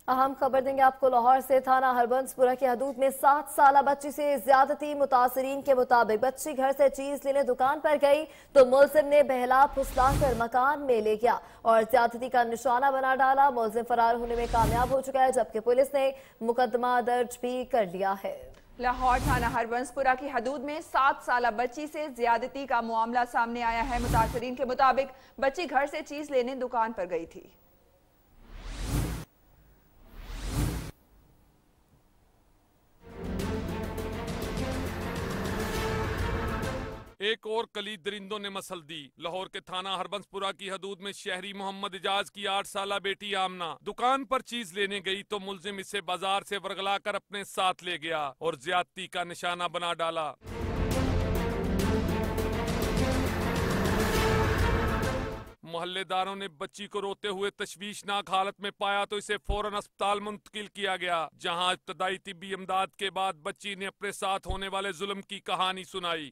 अहम खबर देंगे आपको लाहौर से। थाना हरबंसपुरा की हदूद में 7 साल बच्ची से ज्यादती। मुतासरीन के मुताबिक बच्ची घर से चीज लेने दुकान पर गई तो मुलजिम ने बहला फुसलाकर मकान में ले गया और ज्यादती का निशाना बना डाला। मुलजिम फरार होने में कामयाब हो चुका है, जबकि पुलिस ने मुकदमा दर्ज भी कर लिया है। लाहौर थाना हरबंसपुरा की हदूद में 7 साल बच्ची से ज्यादती का मामला सामने आया है। मुतासरीन के मुताबिक बच्ची घर से चीज लेने दुकान पर गई थी। एक और कली दरिंदों ने मसल दी। लाहौर के थाना हरबंसपुरा की हदूद में शहरी मोहम्मद इजाज की 8 साला बेटी आमना दुकान पर चीज लेने गई तो मुलजिम इसे बाजार से वरगला कर अपने साथ ले गया और ज्यादती का निशाना बना डाला। मोहल्लेदारों ने बच्ची को रोते हुए तशवीशनाक हालत में पाया तो इसे फौरन अस्पताल मुंतकिल किया गया, जहां इब्तदाई तिब्बी इमदाद के बाद बच्ची ने अपने साथ होने वाले जुल्म की कहानी सुनाई।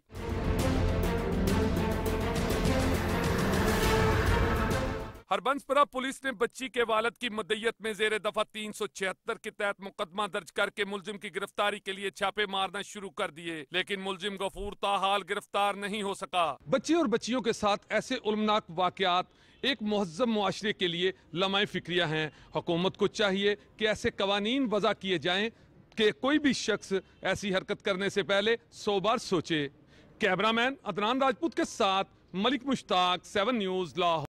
हरबंसपुरा पुलिस ने बच्ची के वालिद की मदय्यत में जेर दफा 376 के तहत मुकदमा दर्ज करके मुलजिम की गिरफ्तारी के लिए छापे मारना शुरू कर दिए, लेकिन मुलजिम गफूर ताहाल गिरफ्तार नहीं हो सका। बच्चे और बच्चियों के साथ ऐसे उल्मनाक वाकयात एक मुहज़्ज़म मुआशरे के लिए लम्हाए फिक्रिया हैं। हुकूमत को चाहिए कि ऐसे कवानीन वज़ा किए जाएं कि कोई भी शख्स ऐसी हरकत करने से पहले 100 बार सोचे। कैमरामैन अदनान राजपूत के साथ मलिक मुश्ताक, 7 न्यूज़ लाहौर।